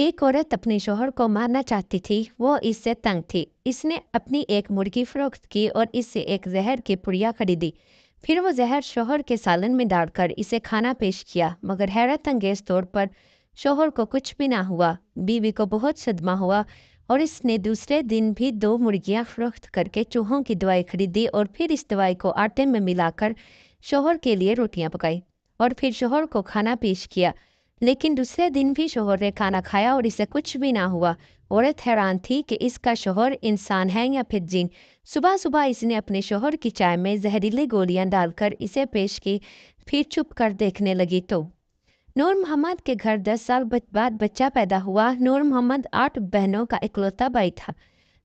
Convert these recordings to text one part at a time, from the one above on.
एक औरत अपने शौहर को मारना चाहती थी। वो इससे तंग थी। इसने अपनी एक मुर्गी फरोख्त की और इससे एक जहर की पुड़िया खरीदी। फिर वो जहर शौहर के सालन में डालकर इसे खाना पेश किया, मगर हैरत अंगेज तौर पर शौहर को कुछ भी ना हुआ। बीवी को बहुत सदमा हुआ और इसने दूसरे दिन भी 2 मुर्गियां फरोख्त करके चूहों की दवाई खरीदी और फिर इस दवाई को आटे में मिलाकर शौहर के लिए रोटियां पकाई और फिर शौहर को खाना पेश किया। लेकिन दूसरे दिन भी शौहर ने खाना खाया और इसे कुछ भी ना हुआ। औरत हैरान थी कि इसका शौहर इंसान है या फिर जिन। सुबह सुबह इसने अपने शौहर की चाय में जहरीली गोलियां डालकर इसे पेश की। फिर चुप कर देखने लगी तो नूर मोहम्मद के घर 10 साल बाद बच्चा पैदा हुआ। नूर मोहम्मद 8 बहनों का इकलौता भाई था।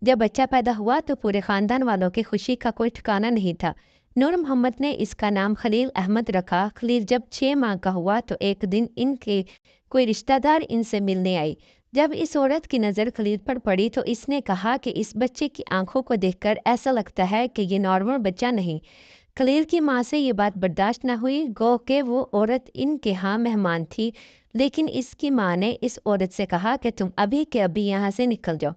जब बच्चा पैदा हुआ तो पूरे खानदान वालों की खुशी का कोई ठिकाना नहीं था। नूर मोहम्मद ने इसका नाम खलील अहमद रखा। खलील जब 6 माह का हुआ तो एक दिन इनके कोई रिश्तेदार इनसे मिलने आई। जब इस औरत की नज़र खलील पर पड़ी तो इसने कहा कि इस बच्चे की आंखों को देखकर ऐसा लगता है कि ये नॉर्मल बच्चा नहीं। खलील की माँ से ये बात बर्दाश्त न हुई, गो कि वो औरत इनके यहाँ मेहमान थी। लेकिन इसकी माँ ने इस औरत से कहा कि तुम अभी के अभी यहाँ से निकल जाओ,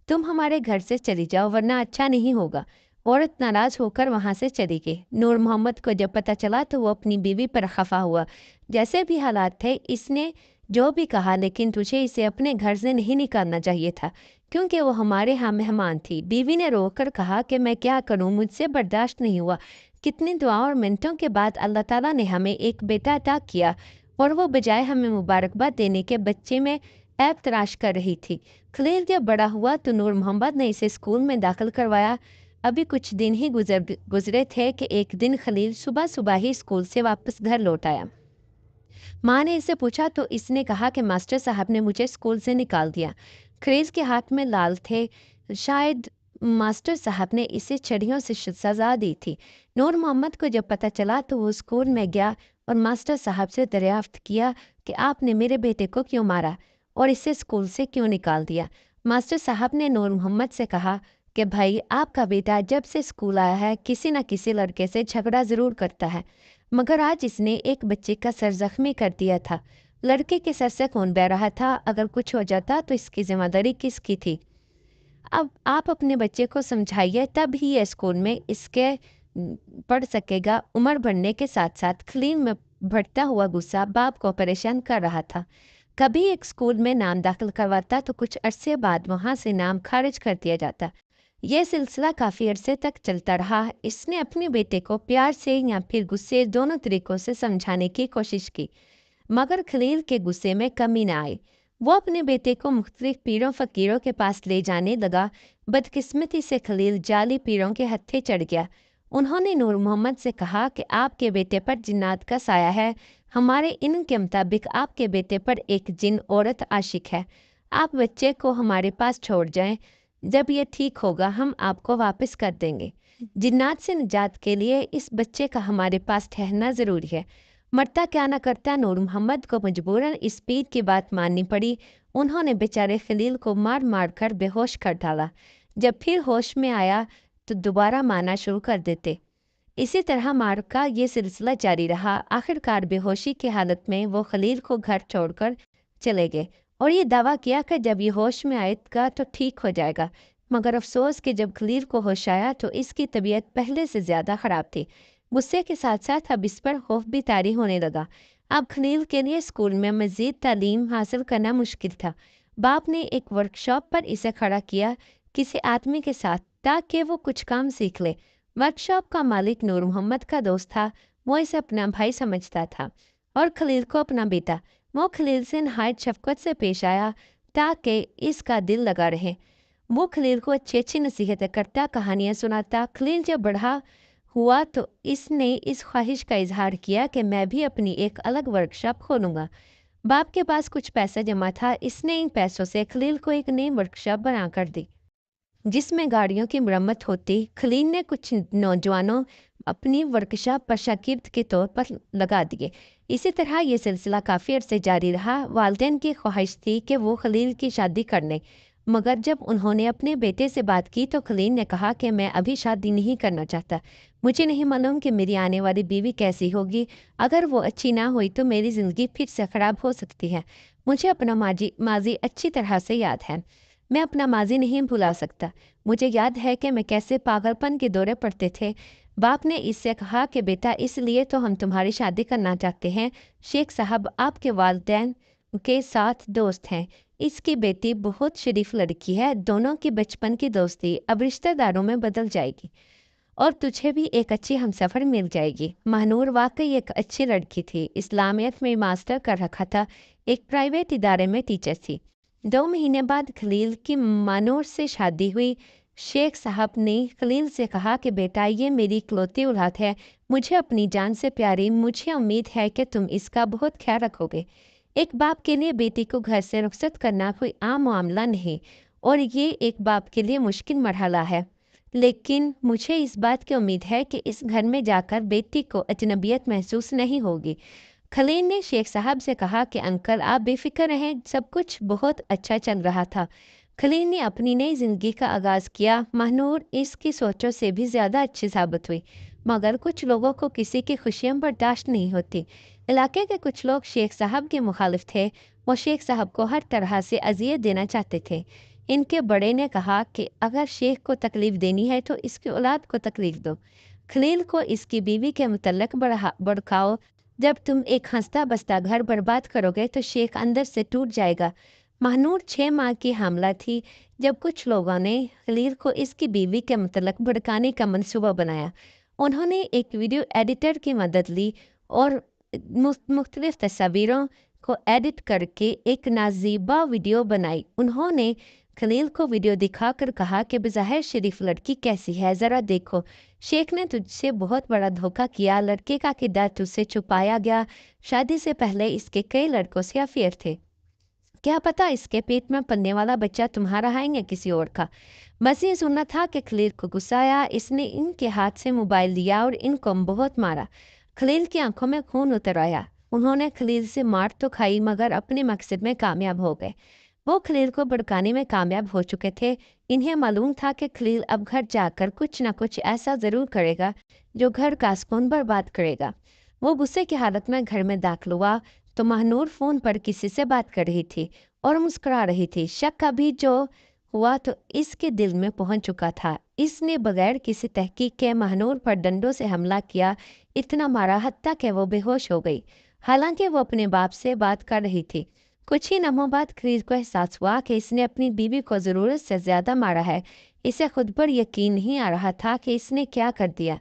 तुम हमारे घर से चली जाओ वरना अच्छा नहीं होगा। औरत नाराज होकर वहां से चली गई। नूर मोहम्मद को जब पता चला तो वो अपनी बीवी पर खफा हुआ। जैसे भी हालात थे इसने जो भी कहा, लेकिन तुझे इसे अपने घर से नहीं निकालना चाहिए था क्योंकि वो हमारे यहाँ मेहमान थी। बीवी ने रोकर कहा कि मैं क्या करूँ, मुझसे बर्दाश्त नहीं हुआ। कितनी दुआओं और मिनटों के बाद अल्लाह ताला ने हमें एक बेटा अता किया और वो बजाय हमें मुबारकबाद देने के बच्चे में ऐब तराश कर रही थी। खलील जब बड़ा हुआ तो नूर मोहम्मद ने इसे स्कूल में दाखिल करवाया। अभी कुछ दिन ही गुजरे थे कि एक दिन खलील सुबह सुबह ही स्कूल से वापस घर लौट आया। माँ ने इसे पूछा तो इसने कहा कि मास्टर साहब ने मुझे स्कूल से निकाल दिया। खलील के हाथ में लाल थे। शायद मास्टर साहब ने इसे छड़ियों से सजा दी थी। नूर मोहम्मद को जब पता चला तो वो स्कूल में गया और मास्टर साहब से दरियाफ्त किया कि आपने मेरे बेटे को क्यों मारा और इसे स्कूल से क्यों निकाल दिया। मास्टर साहब ने नूर मोहम्मद से कहा कि भाई, आपका बेटा जब से स्कूल आया है किसी न किसी लड़के से झगड़ा ज़रूर करता है, मगर आज इसने एक बच्चे का सर जख्मी कर दिया था। लड़के के सर से खून बह रहा था। अगर कुछ हो जाता तो इसकी जिम्मेदारी किसकी थी? अब आप अपने बच्चे को समझाइए, तब ही ये स्कूल में इसके पढ़ सकेगा। उम्र बढ़ने के साथ साथ खलील में बढ़ता हुआ गुस्सा बाप को परेशान कर रहा था। कभी एक स्कूल में नाम दाखिल करवाता तो कुछ अरसे बाद वहाँ से नाम खारिज कर दिया जाता। यह सिलसिला काफ़ी अरसे तक चलता रहा। इसने अपने बेटे को प्यार से या फिर गुस्से, दोनों तरीक़ों से समझाने की कोशिश की, मगर खलील के गुस्से में कमी न आई। वो अपने बेटे को मुख्तलिफ पीरों फ़कीरों के पास ले जाने लगा। बदकिस्मती से खलील जाली पीरों के हत्थे चढ़ गया। उन्होंने नूर मोहम्मद से कहा कि आपके बेटे पर जिन्नात का साया है। हमारे इन के मुताबिक आपके बेटे पर एक जिन औरत आशिक है। आप बच्चे को हमारे पास छोड़ जाएं। जब ये ठीक होगा हम आपको वापस कर देंगे। जिन्नात से निजात के लिए इस बच्चे का हमारे पास ठहरना ज़रूरी है। मरता क्या न करता, नूर मोहम्मद को मजबूरन इस पीर की बात माननी पड़ी। उन्होंने बेचारे खलील को मार मार कर बेहोश कर डाला। जब फिर होश में आया तो दोबारा मारना शुरू कर देते। इसी तरह मार का ये सिलसिला जारी रहा। आखिरकार बेहोशी की हालत में वो खलील को घर छोड़कर चले गए और ये दावा किया कि जब ये होश में आएगा तो ठीक हो जाएगा। मगर अफसोस कि जब खलील को होश आया तो इसकी तबीयत पहले से ज़्यादा ख़राब थी। गुस्से के साथ साथ अब इस पर खौफ भी तारी होने लगा। अब खलील के लिए स्कूल में मज़ीद तालीम हासिल करना मुश्किल था। बाप ने एक वर्कशॉप पर इसे खड़ा किया किसी आदमी के साथ, ताकि वो कुछ काम सीख ले। वर्कशॉप का मालिक नूर मोहम्मद का दोस्त था। वो इसे अपना भाई समझता था और खलील को अपना बेटा। वो खलील से नहायत शफकत से पेश आया ताकि इसका दिल लगा रहे। वो खलील को अच्छी अच्छी नसीहतें करता, कहानियाँ सुनाता। खलील जब बढ़ा हुआ तो इसने इस ख्वाहिश का इजहार किया कि मैं भी अपनी एक अलग वर्कशॉप खोलूँगा। बाप के पास कुछ पैसा जमा था। इसने इन पैसों से खलील को एक नई वर्कशॉप बना कर दी जिसमें गाड़ियों की मरम्मत होती। खलील ने कुछ नौजवानों अपनी वर्कशॉप पर शागिर्द के तौर पर लगा दिए। इसी तरह ये सिलसिला काफ़ी अरसे जारी रहा। वालिदैन की ख्वाहिश थी कि वो खलील की शादी कर लें, मगर जब उन्होंने अपने बेटे से बात की तो खलील ने कहा कि मैं अभी शादी नहीं करना चाहता। मुझे नहीं मालूम कि मेरी आने वाली बीवी कैसी होगी। अगर वो अच्छी ना हुई तो मेरी ज़िंदगी फिर से ख़राब हो सकती है। मुझे अपना माजी अच्छी तरह से याद है। मैं अपना माजी नहीं भुला सकता। मुझे याद है कि मैं कैसे पागलपन के दौरे पड़ते थे। बाप ने इससे कहा कि बेटा, इसलिए तो हम तुम्हारी शादी करना चाहते हैं। शेख साहब आपके वालिदैन के साथ दोस्त हैं। इसकी बेटी बहुत शरीफ लड़की है। दोनों की बचपन की दोस्ती अब रिश्तेदारों में बदल जाएगी और तुझे भी एक अच्छी हमसफ़र मिल जाएगी। महानूर वाकई एक अच्छी लड़की थी। इस्लामियत में मास्टर कर रखा था। एक प्राइवेट इदारे में टीचर थी। 2 महीने बाद खलील की मानूर से शादी हुई। शेख साहब ने खलील से कहा कि बेटा, ये मेरी इकलौती औलाद है, मुझे अपनी जान से प्यारी। मुझे उम्मीद है कि तुम इसका बहुत ख्याल रखोगे। एक बाप के लिए बेटी को घर से रुखसत करना कोई आम मामला नहीं और ये एक बाप के लिए मुश्किल मरहला है। लेकिन मुझे इस बात की उम्मीद है कि इस घर में जाकर बेटी को अजनबियत महसूस नहीं होगी। खलील ने शेख साहब से कहा कि अंकल, आप बेफिक्र रहें, सब कुछ बहुत अच्छा चल रहा था। खलील ने अपनी नई जिंदगी का आगाज़ किया। महानूर इसकी सोचों से भी ज़्यादा अच्छी साबित हुई, मगर कुछ लोगों को किसी की खुशियां बर्दाश्त नहीं होती। इलाके के कुछ लोग शेख साहब के मुखालिफ थे। वो शेख साहब को हर तरह से अजियत देना चाहते थे। इनके बड़े ने कहा कि अगर शेख को तकलीफ देनी है तो इसकी औलाद को तकलीफ दो। खलील को इसकी बीवी के मुतल्लक भड़काओ। जब तुम एक हंसता बसता घर बर्बाद करोगे तो शेख अंदर से टूट जाएगा। महानूर 6 माह की हामला थी जब कुछ लोगों ने खलील को इसकी बीवी के मुतल्लक भड़काने का मंसूबा बनाया। उन्होंने एक वीडियो एडिटर की मदद ली और मुख्तलिफ तस्वीरों को एडिट करके एक नाजीबा वीडियो बनाई। उन्होंने खलील को वीडियो दिखाकर कहा कि बज़ाहिर शरीफ लड़की कैसी है, ज़रा देखो। शेख ने तुझसे बहुत बड़ा धोखा किया। लड़के का किरदार तुझसे छुपाया गया। शादी से पहले इसके कई लड़कों से अफेयर थे। क्या पता इसके पेट में पलने वाला बच्चा तुम्हारा है या किसी और का। बस ये सुनना था कि खलील को गुस्सा आया। इसने इनके हाथ से मोबाइल लिया और इनको बहुत मारा। खलील की आंखों में खून उतर आया। उन्होंने खलील से मार तो खाई मगर अपने मकसद में कामयाब हो गए। वो खलील को भड़काने में कामयाब हो चुके थे। इन्हें मालूम था कि खलील अब घर जाकर कुछ न कुछ ऐसा ज़रूर करेगा जो घर का सुकून बर्बाद करेगा। वो गुस्से की हालत में घर में दाखिल हुआ तो महानूर फ़ोन पर किसी से बात कर रही थी और मुस्कुरा रही थी। शक अभी जो हुआ तो इसके दिल में पहुंच चुका था। इसने बगैर किसी तहकीक के महानूर पर डंडों से हमला किया, इतना मारा हत्ता कि वो बेहोश हो गई। हालांकि वो अपने बाप से बात कर रही थी। कुछ ही लम्हों बाद खलील को एहसास हुआ कि इसने अपनी बीवी को ज़रूरत से ज़्यादा मारा है। इसे खुद पर यकीन नहीं आ रहा था कि इसने क्या कर दिया।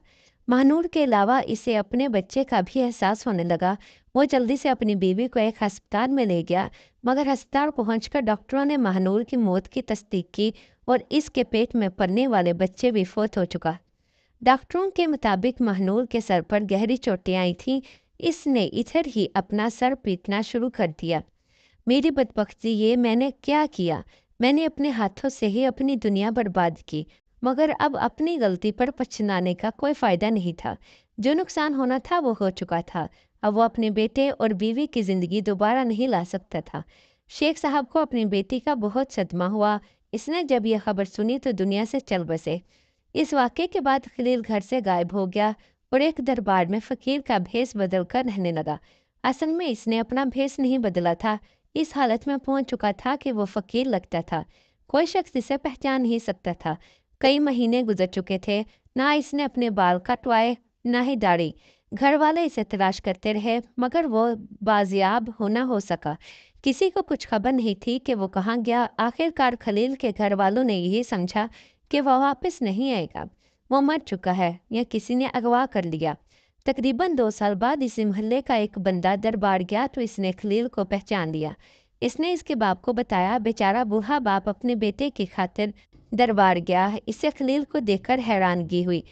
महानूर के अलावा इसे अपने बच्चे का भी एहसास होने लगा। वो जल्दी से अपनी बीवी को एक अस्पताल में ले गया, मगर अस्पताल पहुंचकर डॉक्टरों ने महानूर की मौत की तस्दीक की और इसके पेट में पलने वाले बच्चे भी फौत हो चुका। डॉक्टरों के मुताबिक महानूर के सर पर गहरी चोटें आई थीं। इसने इधर ही अपना सर पीटना शुरू कर दिया। मेरी बदबख्ती ये, मैंने क्या किया? मैंने अपने हाथों से ही अपनी दुनिया बर्बाद की, मगर अब अपनी गलती पर पछताने का कोई फ़ायदा नहीं था। जो नुकसान होना था वो हो चुका था। अब वो अपने बेटे और बीवी की ज़िंदगी दोबारा नहीं ला सकता था। शेख साहब को अपनी बेटी का बहुत सदमा हुआ। इसने जब यह खबर सुनी तो दुनिया से चल बसे। इस वाक़े के बाद खलील घर से गायब हो गया और एक दरबार में फ़कीर का भेष बदल कर रहने लगा। असल में इसने अपना भेष नहीं बदला था। इस हालत में पहुंच चुका था कि वो फ़कीर लगता था। कोई शख्स इसे पहचान नहीं सकता था। कई महीने गुजर चुके थे, ना इसने अपने बाल कटवाए ना ही दाढ़ी। घर वाले इसे तलाश करते रहे मगर वो बाजियाब होना हो सका। किसी को कुछ खबर नहीं थी कि वो कहाँ गया। आखिरकार खलील के घर वालों ने यही समझा कि वह वापस नहीं आएगा। वो मर चुका है या किसी ने अगवा कर लिया। तकरीबन 2 साल बाद इसी मोहल्ले का एक बंदा दरबार गया तो इसने खलील को पहचान लिया। इसने इसके बाप को बताया। बेचारा बूढ़ा बाप अपने बेटे की खातिर दरबार गया। इसे खलील को देखकर हैरानगी हुई।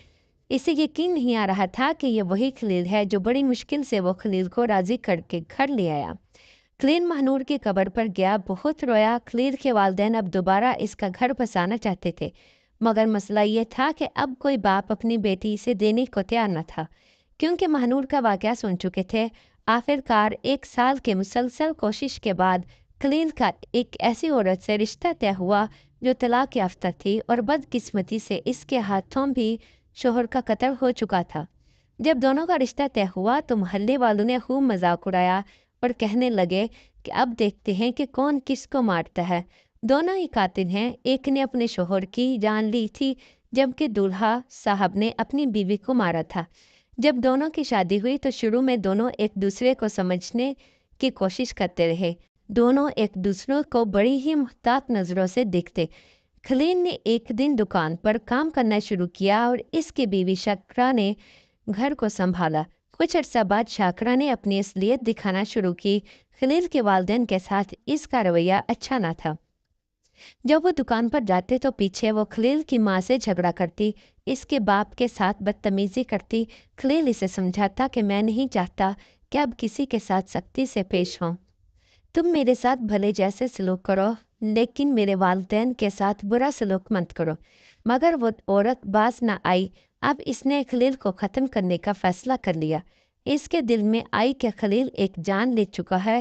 इसे यकीन नहीं आ रहा था कि यह वही खलील है जो बड़ी मुश्किल से वो खलील को राजी करके घर ले आया। खलील महानूर की कब्र पर गया, बहुत रोया। खलील के वालिदैन अब दोबारा इसका घर बसाना चाहते थे, मगर मसला ये था कि अब कोई बाप अपनी बेटी इसे देने को तैयार न था, क्योंकि महानूर का वाक़या सुन चुके थे। आखिरकार 1 साल के मुसलसल कोशिश के बाद खलील का एक ऐसी औरत से रिश्ता तय हुआ जो तलाक याफ्ता थी और बदकिस्मती से इसके हाथों भी शोहर का कत्ल हो चुका था। जब दोनों का रिश्ता तय हुआ तो मोहल्ले वालों ने खूब मजाक उड़ाया और कहने लगे کہ اب دیکھتے ہیں کہ کون کس کو مارتا ہے۔ دونوں ہی قاتل ہیں، ایک نے اپنے شوہر کی جان لی تھی جبکہ دولہا صاحب نے اپنی بیوی کو مارا تھا۔ جب دونوں کی شادی ہوئی تو شروع میں دونوں ایک دوسرے کو سمجھنے کی کوشش کرتے رہے۔ دونوں ایک دوسرے کو بڑی ہی محتاط نظروں سے دیکھتے۔ خلیل نے ایک دن دکان پر کام کرنا شروع کیا اور اس کی بیوی شاکرا نے گھر کو سنبھالا۔ کچھ عرصہ بعد شاکرا نے اپنی اصلیت دکھانا شروع کی۔ خلیل کے والدین کے ساتھ اس کا رویہ اچھا نہ تھا۔ جب وہ دکان پر جاتے تو پیچھے وہ خلیل کی ماں سے جھگڑا کرتی، اس کے باپ کے ساتھ بدتمیزی کرتی۔ خلیل اسے سمجھاتا کہ میں نہیں چاہتا کہ اب کسی کے ساتھ سختی سے پیش ہوں۔ تم میرے ساتھ بھلے جیسے سلوک کرو لیکن میرے والدین کے ساتھ برا سلوک مت کرو۔ مگر وہ عورت باز نہ آئی۔ اب اس نے خلیل کو ختم کرنے کا فیصلہ کر لیا۔ اس کے دل میں آئی کہ خلیل ایک جان لے چکا ہے،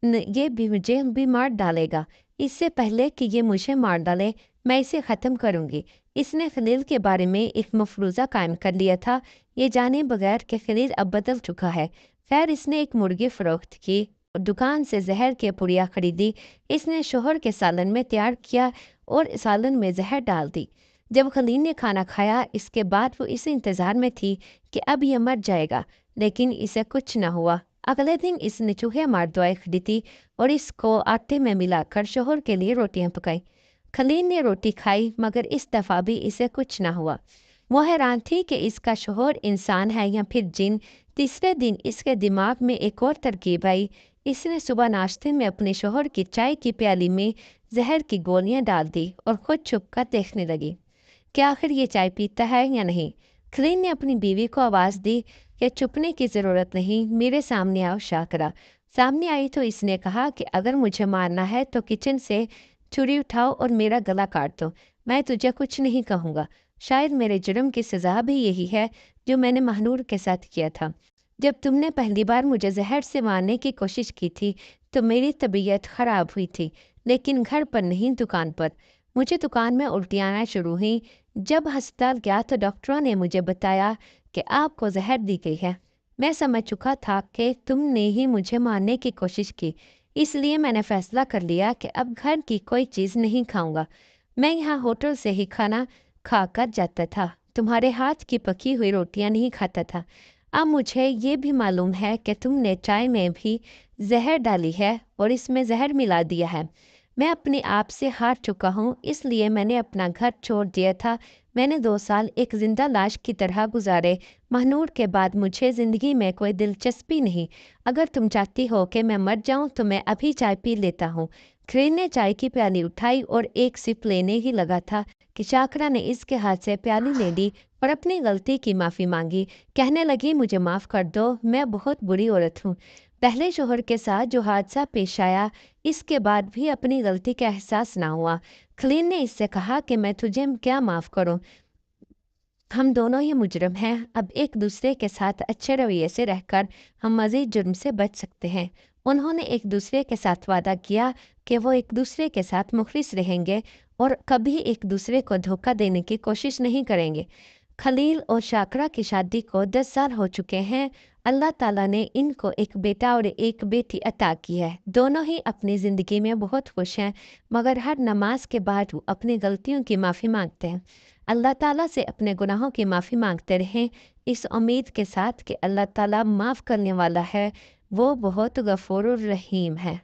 یہ بھی مجھے بھی مار ڈالے گا۔ اس سے پہلے کہ یہ مجھے مار ڈالے میں اسے ختم کروں گی۔ اس نے خلیل کے بارے میں ایک مفروضہ قائم کر لیا تھا، یہ جانے بغیر کہ خلیل اب بدل چکا ہے۔ خیر اس نے ایک مرغی فروخت کی، دکان سے زہر کی پڑیا خریدی۔ اس نے شوہر کے سالن میں تیار کیا اور سالن میں زہر ڈال دی۔ جب خلیل نے کھانا کھایا اس کے بعد وہ اس انتظار میں تھی کہ اب یہ مر جائے گا، لیکن اسے کچھ نہ ہوا۔ اگلے دن اس نے چوہے مار دوائی خریدی اور اس کو آٹے میں ملا کر شوہر کے لیے روٹیاں پکائی۔ خلیل نے روٹی کھائی مگر اس دفعہ بھی اسے کچھ نہ ہوا۔ وہ حیران تھی کہ اس کا شوہر انسان ہے یا پھر جن۔ تیسرے دن اس کے دماغ میں ایک اور ترکیب آئی۔ اس نے صبح ناشتے میں اپنے شوہر کی چائے کی پیالی میں زہر کی گولیاں ڈال دی اور خود چھپ کر دیکھنے لگی کہ آخر یہ چائے پیتا ہے یا نہیں۔ خلیل نے اپنی بیوی کو آواز دی کہ چھپنے کی ضرورت نہیں، میرے سامنے آؤ شاکرا۔ سامنے آئی تو اس نے کہا کہ اگر مجھے مارنا ہے تو کچن سے چھری اٹھاؤ اور میرا گلا کاٹ دو، میں تجھے کچھ نہیں کہوں گا۔ شاید میرے جرم کی سزا بھی یہی ہے جو میں نے مہنور کے ساتھ کیا تھا۔ جب تم نے پہلی بار مجھے زہر سے مارنے کی کوشش کی تھی تو میری طبیعت خراب ہوئی تھی، لیکن گھر پر نہیں دکان پر۔ مجھے دکان میں الٹیاں آنا شروع ہوئیں۔ جب ہسپتال گیا تو ڈاکٹروں نے مجھے بتایا کہ آپ کو زہر دی گئی ہے۔ میں سمجھ چکا تھا کہ تم نے ہی مجھے مارنے کی کوشش کی، اس لیے میں نے فیصلہ کر لیا کہ اب گھر کی کوئی چیز نہیں کھاؤں گا۔ میں یہاں ہوٹل سے ہی کھانا کھا کر جاتا تھا، تمہارے ہاتھ کی پکی ہوئی روٹیاں نہیں کھاتا تھا۔ اب مجھے یہ بھی معلوم ہے کہ تم نے چائے میں بھی زہر ڈالی ہے اور اس میں زہر ملا دیا ہے۔ میں اپنے آپ سے ہار چکا ہوں، اس لیے میں نے اپنا گھر چھوڑ دیا تھا۔ میں نے 2 سال ایک زندہ لاش کی طرح گزارے۔ مہنور کے بعد مجھے زندگی میں کوئی دلچسپی نہیں۔ اگر تم چاہتی ہو کہ میں مر جاؤں تو میں ابھی چائے پی لیتا ہوں۔ خلیل نے چائے کی پیالی اٹھائی اور ایک سپ لینے ہی لگا تھا کہ شاکرا نے اس کے ہاتھ سے پیالی لے لی اور اپنی غلطی کی معافی مانگی۔ کہنے لگی مجھے معاف کر دو، میں بہت بری عورت ہوں۔ پہلے شوہر کے ساتھ جو حادثہ پیش آیا اس کے بعد بھی اپنی غلطی کا احساس نہ ہوا۔ خلیل نے اس سے کہا کہ میں تجھے کیا معاف کروں، ہم دونوں ہی مجرم ہیں، اب ایک دوسرے کے ساتھ اچھے رویے سے رہ کر ہم مزید جرم سے بچ سکتے ہیں۔ انہوں نے ایک دوسرے کے ساتھ وعدہ کیا کہ وہ ایک دوسرے کے ساتھ مخلص رہیں گے اور کبھی ایک دوسرے کو دھوکہ دینے کی کوشش نہیں کریں گے۔ خلیل اور شاکرا کی شادی کو 10 سال ہو چکے ہیں۔ اللہ تعالیٰ نے ان کو ایک بیٹا اور ایک بیٹی عطا کی ہے۔ دونوں ہی اپنی زندگی میں بہت خوش ہیں، مگر ہر نماز کے بعد وہ اپنی غلطیوں کی معافی مانگتے ہیں۔ اللہ تعالیٰ سے اپنے گناہوں کی معافی مانگتے رہیں، اس امید کے ساتھ کہ اللہ تعالیٰ معاف کرنے والا ہے، وہ بہت غفور الرحیم ہے۔